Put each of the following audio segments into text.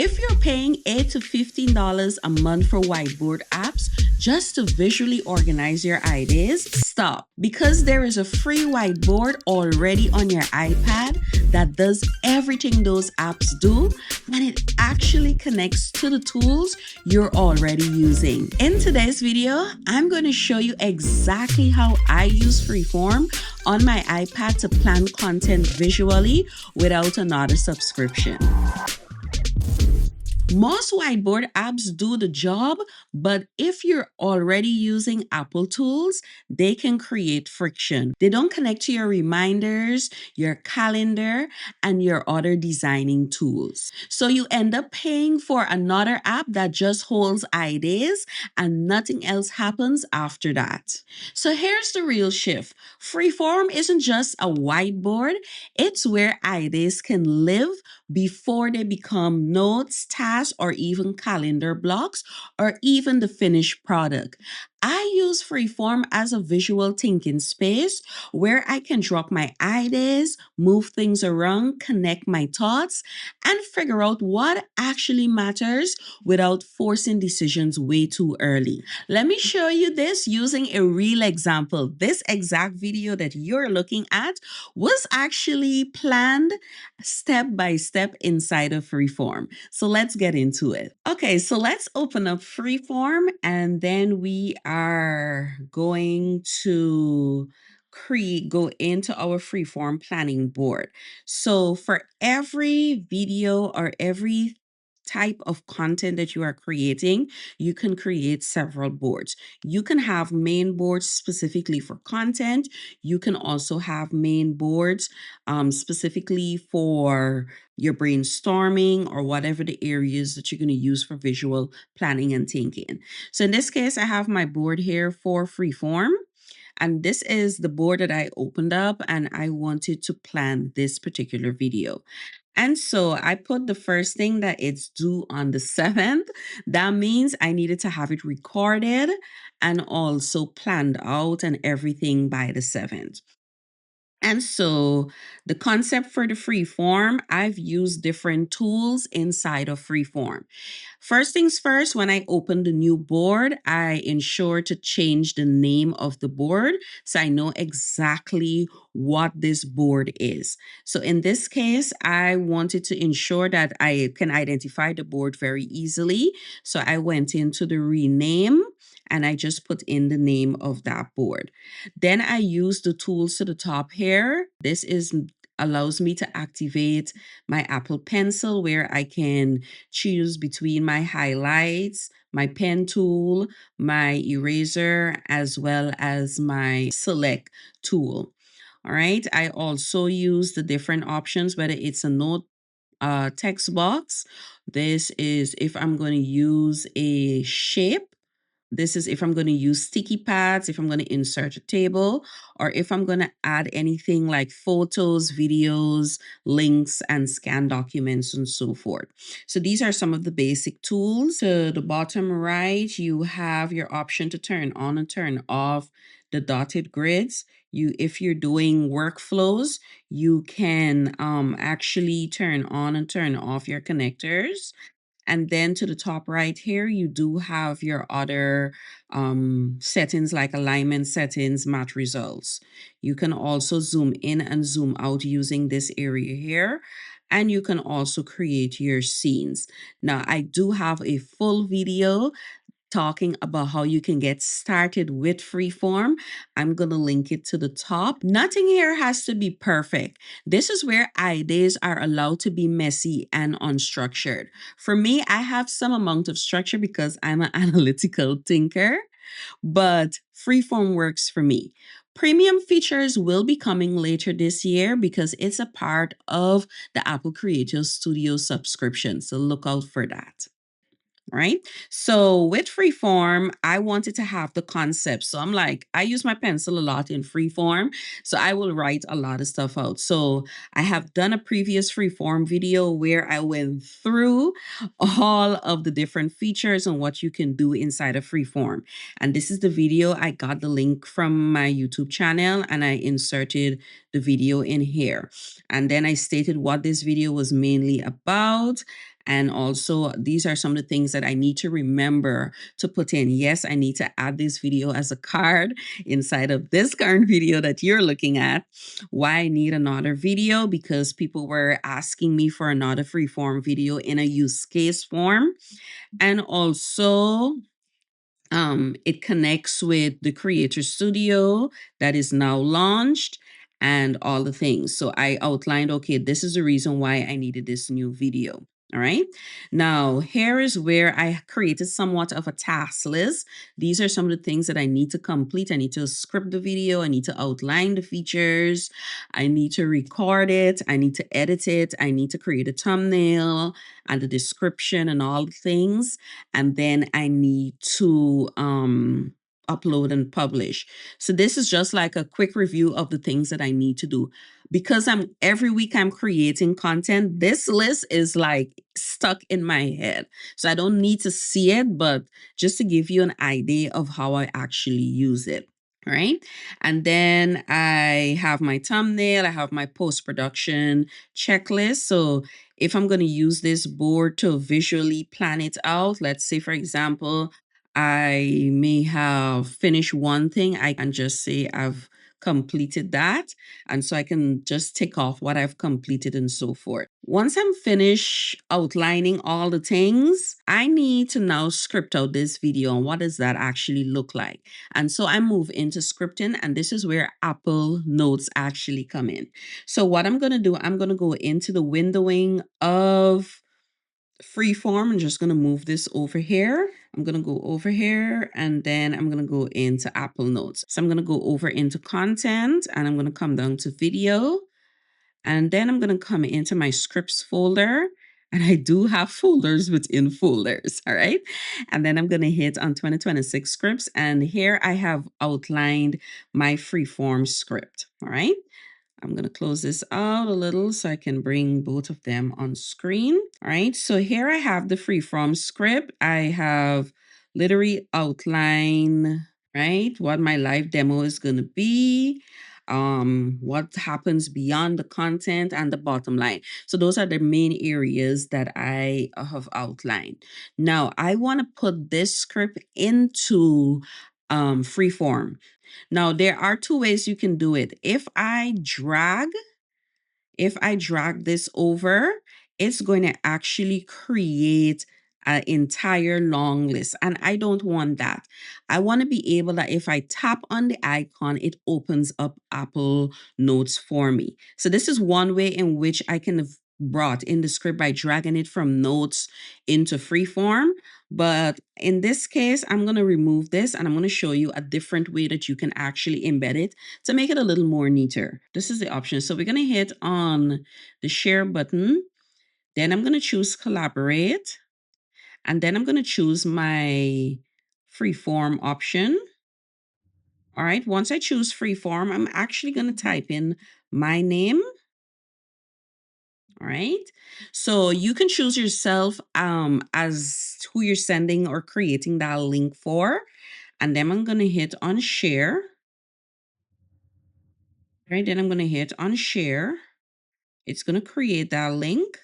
If you're paying $8 to $15 a month for whiteboard apps just to visually organize your ideas, stop. Because there is a free whiteboard already on your iPad that does everything those apps do, and it actually connects to the tools you're already using. In today's video, I'm going to show you exactly how I use Freeform on my iPad to plan content visually without another subscription. Most whiteboard apps do the job, but if you're already using Apple tools, they can create friction. They don't connect to your reminders, your calendar, and your other designing tools. So you end up paying for another app that just holds ideas and nothing else happens after that. So here's the real shift. Freeform isn't just a whiteboard, it's where ideas can live before they become notes, tasks, or even calendar blocks, or even the finished product. I use Freeform as a visual thinking space where I can drop my ideas, move things around, connect my thoughts, and figure out what actually matters without forcing decisions way too early. Let me show you this using a real example. This exact video that you're looking at was actually planned step by step inside of Freeform. So let's get into it. Okay, so let's open up Freeform and then we are going to go into our Freeform planning board. So for every video or every type of content that you are creating, you can create several boards. You can have main boards specifically for content. You can also have main boards specifically for your brainstorming or whatever the areas that you're going to use for visual planning and thinking. So in this case, I have my board here for Freeform. And this is the board that I opened up and I wanted to plan this particular video. And so I put the first thing that it's due on the 7th. That means I needed to have it recorded and also planned out and everything by the 7th. And so the concept for the Freeform, I've used different tools inside of Freeform. First things first, when I open the new board, I ensure to change the name of the board so I know exactly what this board is. So in this case, I wanted to ensure that I can identify the board very easily. So I went into the rename and I just put in the name of that board. Then I use the tools to the top here. This allows me to activate my Apple Pencil where I can choose between my highlights, my pen tool, my eraser, as well as my select tool. All right. I also use the different options, whether it's a note text box. This is if I'm going to use a shape. This is if I'm going to use sticky pads, if I'm going to insert a table, or if I'm going to add anything like photos, videos, links, and scan documents and so forth. So these are some of the basic tools. To the bottom right, you have your option to turn on and turn off the dotted grids. If you're doing workflows, you can actually turn on and turn off your connectors. And then to the top right here, you do have your other settings like alignment settings, match results. You can also zoom in and zoom out using this area here. And you can also create your scenes. Now, I do have a full video talking about how you can get started with Freeform. I'm going to link it to the top. Nothing here has to be perfect. This is where ideas are allowed to be messy and unstructured. For me, I have some amount of structure because I'm an analytical thinker, but Freeform works for me. Premium features will be coming later this year because it's a part of the Apple Creative Studio subscription. So look out for that. Right. So with Freeform, I wanted to have the concept. So I'm like, I use my pencil a lot in Freeform. So I will write a lot of stuff out. So I have done a previous Freeform video where I went through all of the different features and what you can do inside of Freeform. And this is the video. I got the link from my YouTube channel and I inserted the video in here. And then I stated what this video was mainly about. And also, these are some of the things that I need to remember to put in. Yes, I need to add this video as a card inside of this current video that you're looking at. Why I need another video? Because people were asking me for another freeform video in a use case form. And also, it connects with the Creator Studio that is now launched and all the things. So I outlined, okay, this is the reason why I needed this new video. All right. Now, here is where I created somewhat of a task list. These are some of the things that I need to complete. I need to script the video. I need to outline the features. I need to record it. I need to edit it. I need to create a thumbnail and the description and all the things. And then I need to upload and publish. So this is just like a quick review of the things that I need to do. Because every week I'm creating content, this list is like stuck in my head. So I don't need to see it, but just to give you an idea of how I actually use it. Right. And then I have my thumbnail, I have my post-production checklist. So if I'm going to use this board to visually plan it out, let's say, for example, I may have finished one thing, I can just say I've completed that. And so I can just tick off what I've completed and so forth. Once I'm finished outlining all the things, I need to now script out this video. And what does that actually look like? And so I move into scripting, and this is where Apple Notes actually come in. So what I'm going to do, I'm going to go into the windowing of Freeform. I'm just going to move this over here. I'm going to go over here, and then I'm going to go into Apple Notes. So I'm going to go over into content, and I'm going to come down to video. And then I'm going to come into my scripts folder. And I do have folders within folders. All right. And then I'm going to hit on 2026 scripts. And here I have outlined my freeform script. All right. I'm going to close this out a little so I can bring both of them on screen. All right. So here I have the freeform script. I have literally outline, right, what my live demo is going to be, what happens beyond the content, and the bottom line. So those are the main areas that I have outlined. Now I want to put this script into Freeform. Now, there are two ways you can do it. If I drag this over, it's going to actually create an entire long list. And I don't want that. I want to be able that if I tap on the icon, it opens up Apple Notes for me. So this is one way in which I can have brought in the script by dragging it from Notes into Freeform. But in this case, I'm going to remove this and I'm going to show you a different way that you can actually embed it to make it a little more neater. This is the option. So we're going to hit on the share button. Then I'm going to choose collaborate. And then I'm going to choose my freeform option. All right. Once I choose freeform, I'm actually going to type in my name. All right. So you can choose yourself as who you're sending or creating that link for. And then I'm going to hit on share. All right. Then I'm going to hit on share. It's going to create that link.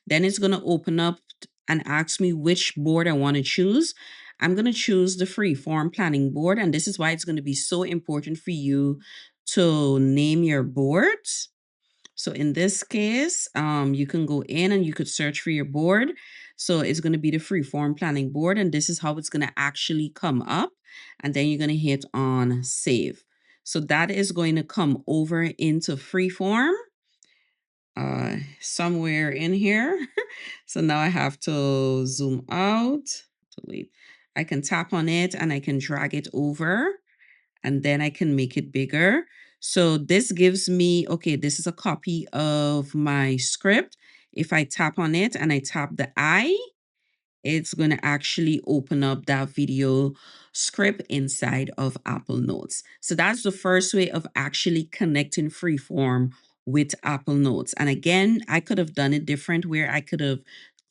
Then it's going to open up and ask me which board I want to choose. I'm going to choose the freeform planning board. And this is why it's going to be so important for you to name your boards. So in this case, you can go in and you could search for your board. So it's going to be the freeform planning board. And this is how it's going to actually come up. And then you're going to hit on save. So that is going to come over into freeform somewhere in here. So now I have to zoom out. Delete. I can tap on it and I can drag it over, and then I can make it bigger. So this gives me, okay, this is a copy of my script. If I tap on it and I tap the I, it's going to actually open up that video script inside of Apple Notes. So that's the first way of actually connecting Freeform with Apple Notes. And again, I could have done it different where I could have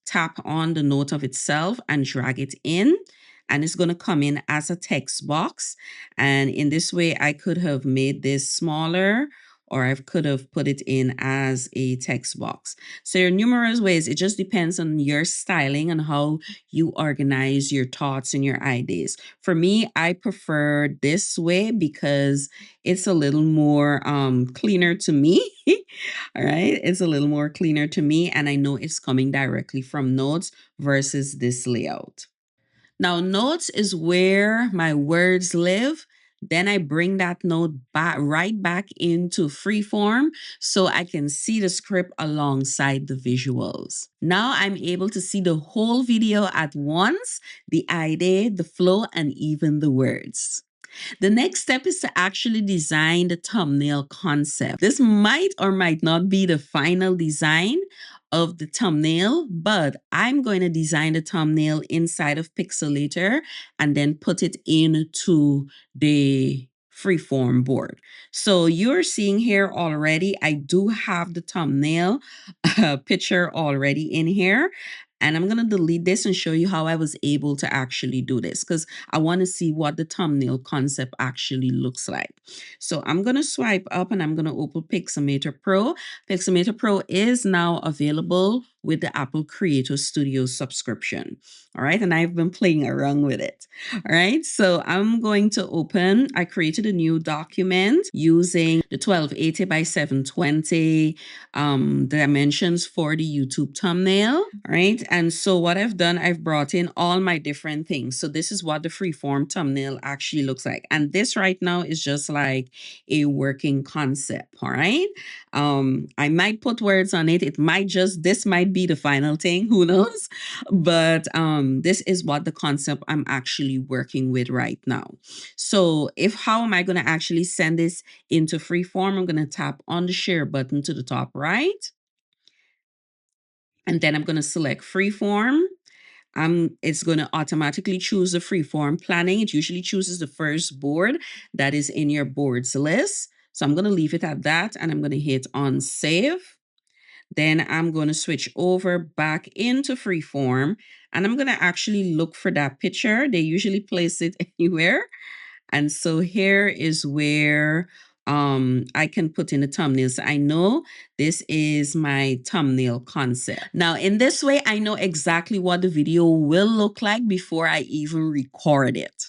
tap on the note of itself and drag it in. And it's going to come in as a text box. And in this way, I could have made this smaller, or I could have put it in as a text box. So there are numerous ways. It just depends on your styling and how you organize your thoughts and your ideas. For me, I prefer this way because it's a little more cleaner to me. All right. It's a little more cleaner to me. And I know it's coming directly from Notes versus this layout. Now, Notes is where my words live. Then I bring that note back right back into Freeform so I can see the script alongside the visuals. Now I'm able to see the whole video at once, the idea, the flow, and even the words. The next step is to actually design the thumbnail concept. This might or might not be the final design of the thumbnail, but I'm going to design the thumbnail inside of Pixelmator and then put it into the Freeform board. So you're seeing here already, I do have the thumbnail picture already in here. And I'm going to delete this and show you how I was able to actually do this because I want to see what the thumbnail concept actually looks like. So I'm going to swipe up and I'm going to open Pixelmator Pro. Pixelmator Pro is now available with the Apple Creator Studio subscription. All right. And I've been playing around with it. All right. So I'm going to open, I created a new document using the 1280 by 720 dimensions for the YouTube thumbnail. All right. And so what I've done, I've brought in all my different things. So this is what the Freeform thumbnail actually looks like. And this right now is just like a working concept. All right. I might put words on it. It might just, this might be the final thing. Who knows? But this is what the concept I'm actually working with right now. So how am I going to actually send this into Freeform? I'm going to tap on the share button to the top right. And then I'm going to select Freeform. It's going to automatically choose the Freeform planning. It usually chooses the first board that is in your boards list. So I'm going to leave it at that and I'm going to hit on save. Then I'm going to switch over back into Freeform and I'm going to actually look for that picture. They usually place it anywhere. And so here is where I can put in the thumbnails. I know this is my thumbnail concept. Now, in this way, I know exactly what the video will look like before I even record it.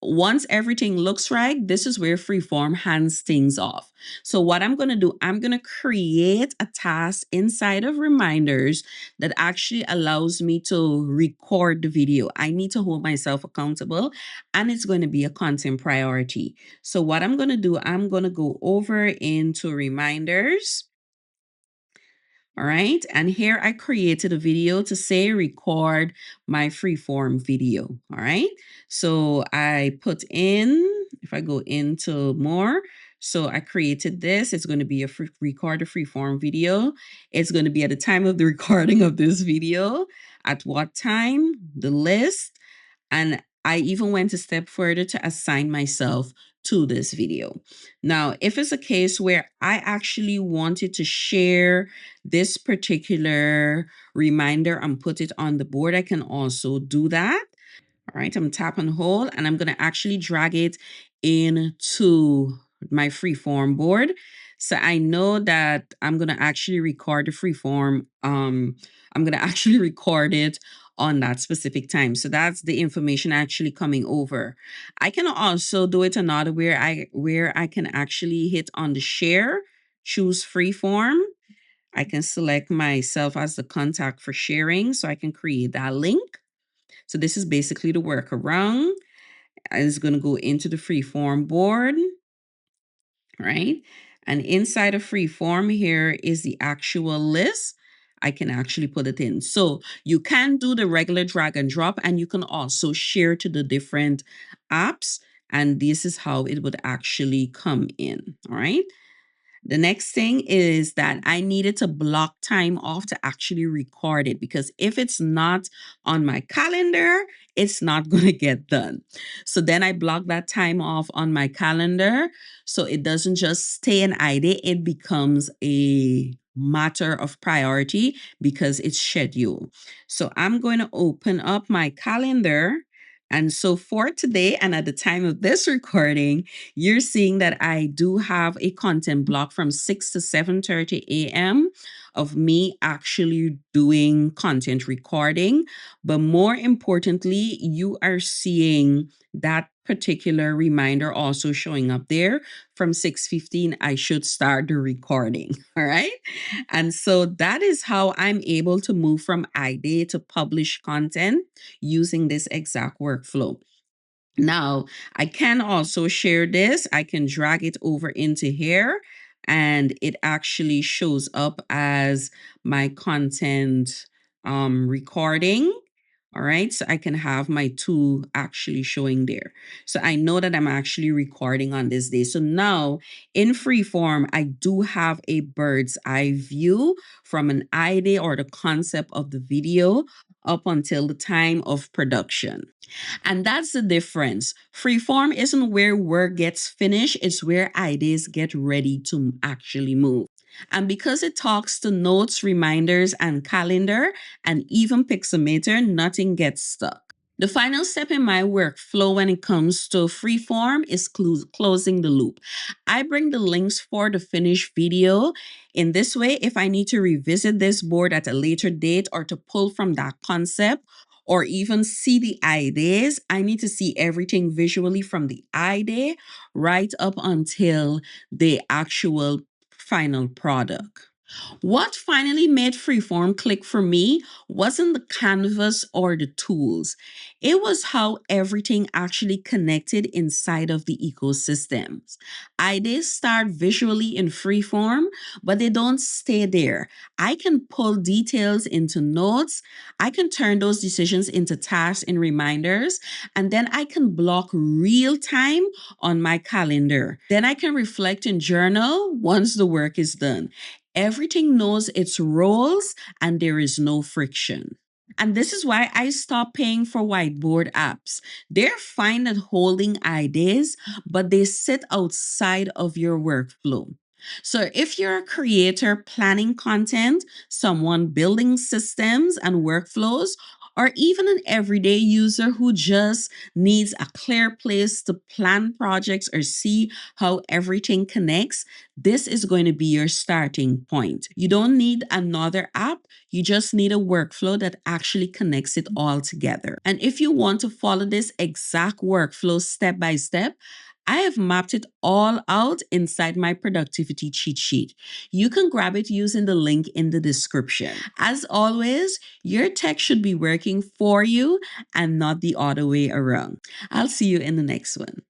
Once everything looks right, this is where Freeform hands things off. So what I'm going to do, I'm going to create a task inside of reminders that actually allows me to record the video. I need to hold myself accountable and it's going to be a content priority. So what I'm going to do, I'm going to go over into reminders. All right. And here I created a video to say record my Freeform video. All right. So I put in, if I go into more, so I created this. It's going to be a record a Freeform video. It's going to be at the time of the recording of this video, at what time, the list. And I even went a step further to assign myself to this video. Now, if it's a case where I actually wanted to share this particular reminder and put it on the board, I can also do that. All right, I'm tap and hold and I'm going to actually drag it into my Freeform board. So I know that I'm going to actually record the Freeform. I'm going to actually record it on that specific time. So that's the information actually coming over. I can also do it another where I can actually hit on the share, choose Freeform. I can select myself as the contact for sharing so I can create that link. So this is basically the workaround. It's going to go into the Freeform board, right? And inside of Freeform, here is the actual list. I can actually put it in. So you can do the regular drag and drop, and you can also share to the different apps. And this is how it would actually come in, all right? The next thing is that I needed to block time off to actually record it because if it's not on my calendar, it's not going to get done. So then I block that time off on my calendar so it doesn't just stay an idea, it becomes a matter of priority because it's scheduled. So I'm going to open up my calendar And so for today, and at the time of this recording, you're seeing that I do have a content block from 6 to 7:30 a.m. of me actually doing content recording. But more importantly, you are seeing that particular reminder also showing up there from 6:15. I should start the recording. All right. And so that is how I'm able to move from idea to publish content using this exact workflow. Now, I can also share this. I can drag it over into here and it actually shows up as my content recording. All right, so I can have my tool actually showing there. So I know that I'm actually recording on this day. So now in Freeform, I do have a bird's eye view from an idea or the concept of the video up until the time of production. And that's the difference. Freeform isn't where work gets finished, it's where ideas get ready to actually move. And because it talks to notes, reminders, and calendar, and even Pixelmator, nothing gets stuck. The final step in my workflow when it comes to Freeform is closing the loop. I bring the links for the finished video. In this way, if I need to revisit this board at a later date or to pull from that concept, or even see the ideas, I need to see everything visually from the idea right up until the actual final product. What finally made Freeform click for me wasn't the canvas or the tools. It was how everything actually connected inside of the ecosystems. Ideas start visually in Freeform, but they don't stay there. I can pull details into notes. I can turn those decisions into tasks and reminders, and then I can block real time on my calendar. Then I can reflect and journal once the work is done. Everything knows its roles and there is no friction. And this is why I stopped paying for whiteboard apps. They're fine at holding ideas, but they sit outside of your workflow. So if you're a creator planning content, someone building systems and workflows, or even an everyday user who just needs a clear place to plan projects or see how everything connects, this is going to be your starting point. You don't need another app. You just need a workflow that actually connects it all together. And if you want to follow this exact workflow step by step, I have mapped it all out inside my productivity cheat sheet. You can grab it using the link in the description. As always, your tech should be working for you and not the other way around. I'll see you in the next one.